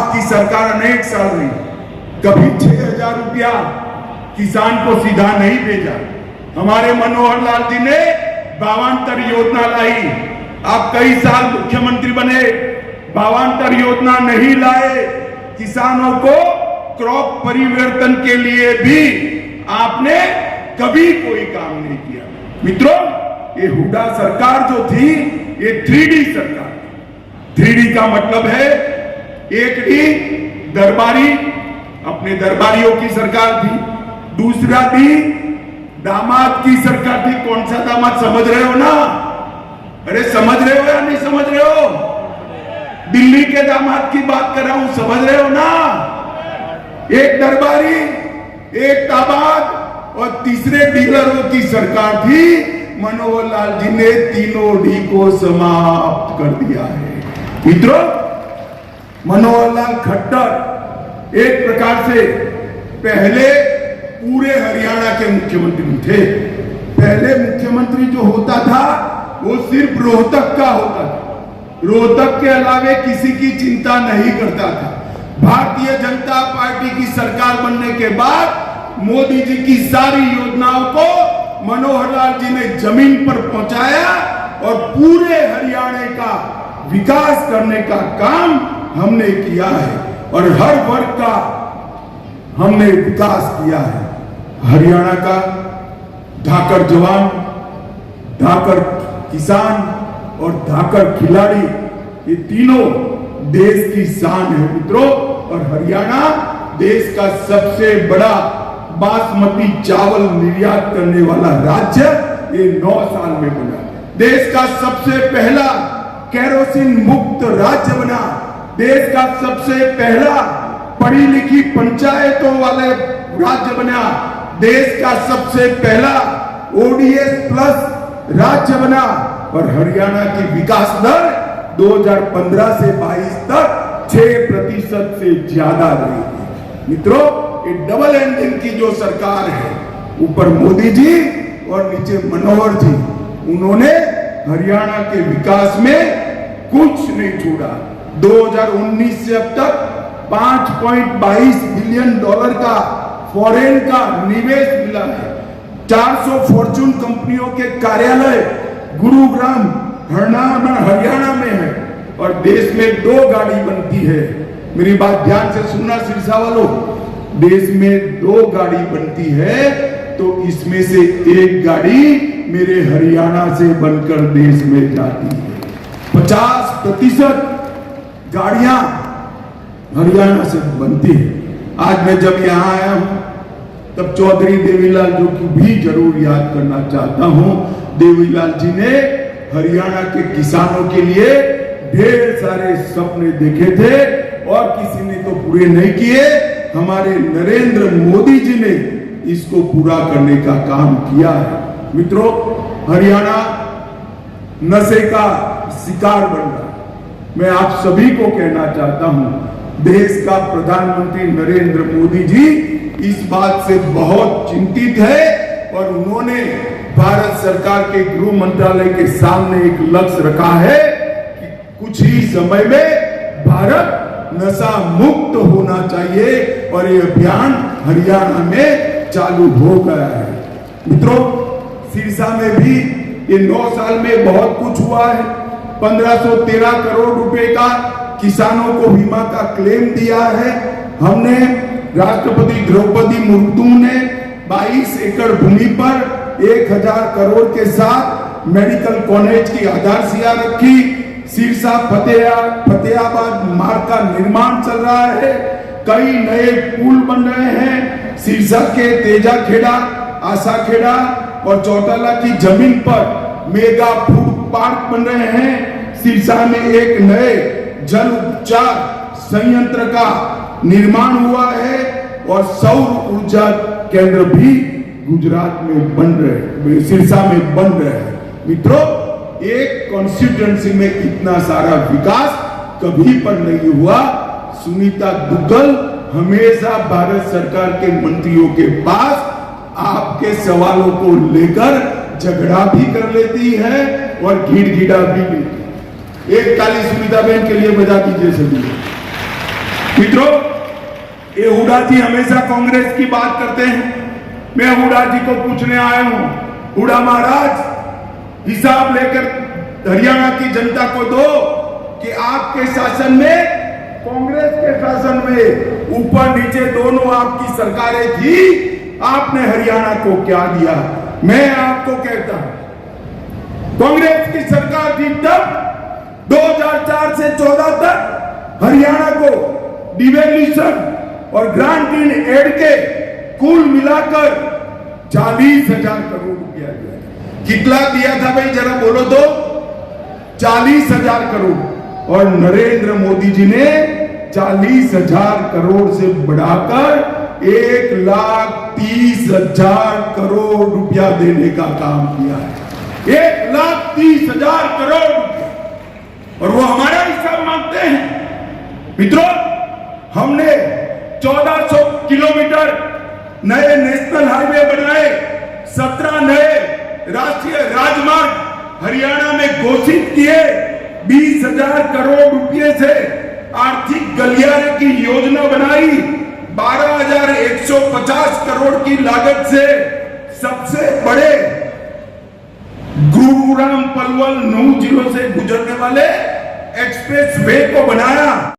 आपकी सरकार अनेक साल रही, कभी 6,000 रुपया किसान को सीधा नहीं भेजा। हमारे मनोहर लाल जी ने 52 योजना लाई। आप कई साल मुख्यमंत्री बने, 52 योजना नहीं लाए। किसानों को क्रॉप परिवर्तन के लिए भी आपने कभी कोई काम नहीं किया। मित्रों, ये हुड्डा सरकार जो थी, ये 3D सरकार। 3D का मतलब है, एक डी दरबारी, अपने दरबारियों की सरकार थी। दूसरा डी दामाद की सरकार थी। कौन सा दामाद, समझ रहे हो ना? अरे समझ रहे हो या नहीं समझ रहे हो? दिल्ली के दामाद की बात कर रहा हूं, समझ रहे हो ना? एक दरबारी, एक दामाद और तीसरे डीलरों की सरकार थी। मनोहर लाल जी ने तीनों डी को समाप्त कर दिया है। मित्रों, मनोहर लाल खट्टर एक प्रकार से पहले पूरे हरियाणा के मुख्यमंत्री थे। पहले मुख्यमंत्री जो होता था वो सिर्फ रोहतक का होता था। रोहतक के अलावे किसी की चिंता नहीं करता था। भारतीय जनता पार्टी की सरकार बनने के बाद मोदी जी की सारी योजनाओं को मनोहर लाल जी ने जमीन पर पहुंचाया और पूरे हरियाणा का विकास करने का काम हमने किया है और हर वर्ग का हमने विकास किया है। हरियाणा का धाकर जवान, धाकर किसान और धाकर खिलाड़ी, ये तीनों देश की शान है मित्रों। और हरियाणा देश का सबसे बड़ा बासमती चावल निर्यात करने वाला राज्य ये 9 साल में बना। देश का सबसे पहला केरोसिन मुक्त राज्य बना। देश का सबसे पहला पढ़ी लिखी पंचायतों वाले राज्य बना। देश का सबसे पहला ODS प्लस राज्य बना। और हरियाणा की विकास दर 2015 से 22 तक 6% से ज्यादा रही। मित्रों, ये डबल इंजन की जो सरकार है, ऊपर मोदी जी और नीचे मनोहर जी, उन्होंने हरियाणा के विकास में कुछ नहीं छोड़ा। 2019 से अब तक $5.22 बिलियन का फॉरेन का निवेश मिला है। 400 फॉर्चून कंपनियों के कार्यालय गुरुग्राम हरियाणा में है और देश में 2 गाड़ी बनती है। मेरी बात ध्यान से सुनना सिरसा वालों, देश में 2 गाड़ी बनती है तो इसमें से 1 गाड़ी मेरे हरियाणा से बनकर देश में जाती है। 50% गाड़ियां हरियाणा से बनती है। आज मैं जब यहां आया हूं तब चौधरी देवीलाल जो की भी जरूर याद करना चाहता हूं। देवीलाल जी ने हरियाणा के किसानों के लिए ढेर सारे सपने देखे थे और किसी ने तो पूरे नहीं किए। हमारे नरेंद्र मोदी जी ने इसको पूरा करने का काम किया है। मित्रों, हरियाणा नशे का शिकार बन रहा है। मैं आप सभी को कहना चाहता हूं, देश का प्रधानमंत्री नरेंद्र मोदी जी इस बात से बहुत चिंतित है और उन्होंने भारत सरकार के गृह मंत्रालय के सामने एक लक्ष्य रखा है कि कुछ ही समय में भारत नशा मुक्त होना चाहिए और ये अभियान हरियाणा में चालू हो गया है। मित्रों, सिरसा में भी ये 9 साल में बहुत कुछ हुआ है। 1513 करोड़ रुपए का किसानों को बीमा का क्लेम दिया है हमने। राष्ट्रपति द्रौपदी मुर्मू ने 22 एकड़ भूमि पर 1000 करोड़ के साथ मेडिकल कॉलेज की आधारशिला रखी। सिरसा फतेहाबाद मार्ग का निर्माण चल रहा है। कई नए पुल बन रहे हैं। सिरसा के तेजाखेड़ा, आशाखेड़ा और चौटाला की जमीन पर मेगा फूड पार्क बन रहे हैं। सिरसा में एक नए जल उपचार संयंत्र का निर्माण हुआ है और सौर ऊर्जा केंद्र भी गुजरात में बन रहे, सिरसा में बन रहे हैं। मित्रों, एक कॉन्स्टिट्यूएंसी में इतना सारा विकास कभी पर नहीं हुआ। सुनीता दुग्गल हमेशा भारत सरकार के मंत्रियों के पास आपके सवालों को लेकर झगड़ा भी कर लेती है और गिड़गिड़ा भी लेती है। एक ताली सुनीता बहन के लिए बजा दीजिए सभी। मित्रों, ये हुडा जी हमेशा कांग्रेस की बात करते हैं। मैं हुडा जी को पूछने आया हूं, हुडा महाराज, हिसाब लेकर हरियाणा की जनता को दो कि आपके शासन में, कांग्रेस के शासन में ऊपर नीचे दोनों आपकी सरकारें थी, आपने हरियाणा को क्या दिया। मैं आपको कहता हूं, कांग्रेस की सरकार थी तब 2004 से 14 तक हरियाणा को डिवेल्यूशन और ग्रांट इन एड के कुल मिलाकर 40,000 करोड़ रुपया दिया। कितना दिया था भाई, जरा बोलो तो? 40,000 करोड़। और नरेंद्र मोदी जी ने 40,000 करोड़ से बढ़ाकर 1,30,000 करोड़ रुपया देने का काम किया है। 1,30,000 करोड़ रुपया, और वो हमारा हिसाब मांगते हैं। मित्रों, हमने 1400 किलोमीटर नए नेशनल हाईवे बनाए, 17 नए राष्ट्रीय राजमार्ग हरियाणा में घोषित किए, 20,000 करोड़ रुपए से आर्थिक गलियारे की योजना बनाई, 12,150 करोड़ की लागत से सबसे बड़े गुरुग्राम पलवल 9 जिलों से गुजरने वाले एक्सप्रेस वे को बनाया।